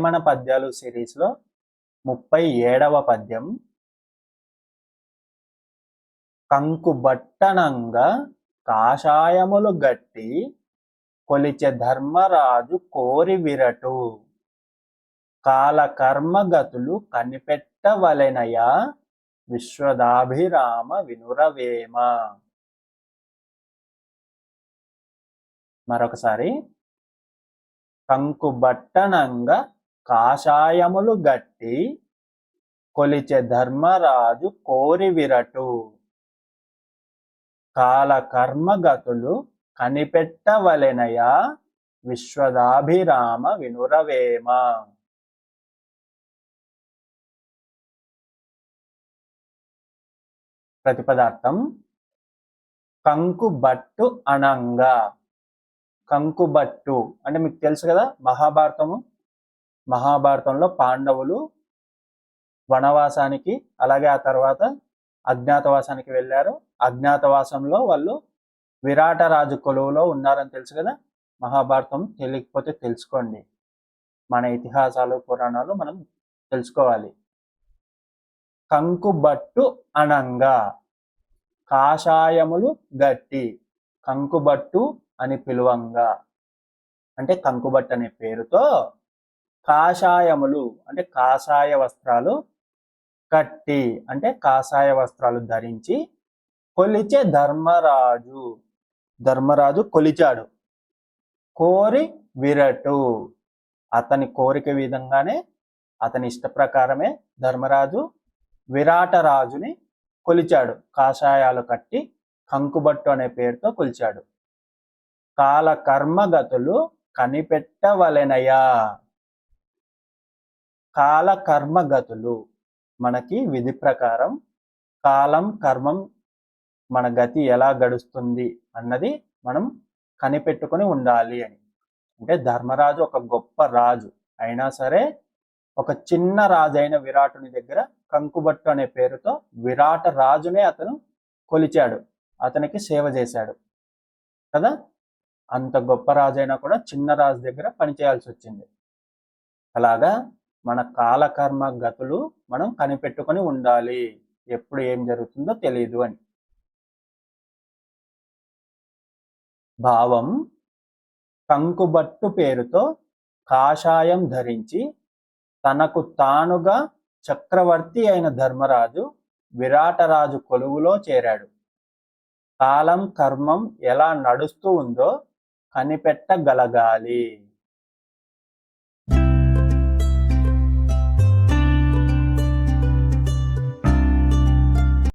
వేమన పద్యాలు సిరీస్లో 37వ పద్యం. కంకుబట్టనంగా కాషాయములు గట్టి కొలిచె ధర్మరాజు కోరి విరటు కాలకర్మగతులు కనిపెట్టవలెనయా విశ్వదాభిరామ వినురవేమ. మరొకసారి. కంకుబట్టనంగా కాషాయములు గట్టి కొలిచె ధర్మరాజు కోరి విరటు కాలకర్మగతులు కనిపెట్టవలెనయా విశ్వదాభిరామ వినురవేమ. ప్రతిపదార్థం. కంకుబట్టు అనంగా. కంకుబట్టు అంటే మీకు తెలుసు కదా, మహాభారతంలో పాండవులు వనవాసానికి అలాగే ఆ తర్వాత అజ్ఞాతవాసానికి వెళ్ళారు. అజ్ఞాతవాసంలో వాళ్ళు విరాటరాజు కొలువులో ఉన్నారని తెలుసు కదా. మహాభారతం తెలియకపోతే తెలుసుకోండి, మన ఇతిహాసాలు పురాణాలు మనం తెలుసుకోవాలి. కంకుబట్టు అనంగా కాషాయములు గట్టి. కంకుబట్టు అని పిలువంగా అంటే కంకుబట్టు అనే పేరుతో కాషాయములు అంటే కాషాయ వస్త్రాలు కట్టి అంటే కాషాయ వస్త్రాలు ధరించి కొలిచే ధర్మరాజు కొలిచాడు. కోరి విరటు అతని కోరిక విధంగానే అతని ఇష్ట ప్రకారమే ధర్మరాజు విరాటరాజుని కొలిచాడు. కాషాయాలు కట్టి కంకుబట్టు అనే పేరుతో కొలిచాడు. కాలకర్మగతులు కనిపెట్టవలెనయా. కాలకర్మగతులు మనకి విధి ప్రకారం కాలం కర్మం మన గతి ఎలా గడుస్తుంది అన్నది మనం కనిపెట్టుకుని ఉండాలి అని. అంటే ధర్మరాజు ఒక గొప్ప రాజు అయినా సరే ఒక చిన్న రాజు అయిన విరాటుని దగ్గర కంకుబట్టు అనే పేరుతో విరాట రాజునే అతను కొలిచాడు, అతనికి సేవ చేశాడు కదా. అంత గొప్ప రాజు అయినా కూడా చిన్న రాజు దగ్గర పనిచేయాల్సి వచ్చింది. అలాగా మన కాలకర్మ గతులు మనం కనిపెట్టుకొని ఉండాలి, ఎప్పుడు ఏం జరుగుతుందో తెలియదు అని. భావం. కంకుబట్టు పేరుతో కాషాయం ధరించి తనకు తానుగా చక్రవర్తి అయిన ధర్మరాజు విరాటరాజు కొలువులో చేరాడు. కాలం కర్మం ఎలా నడుస్తూ ఉందో కనిపెట్టగలగాలి.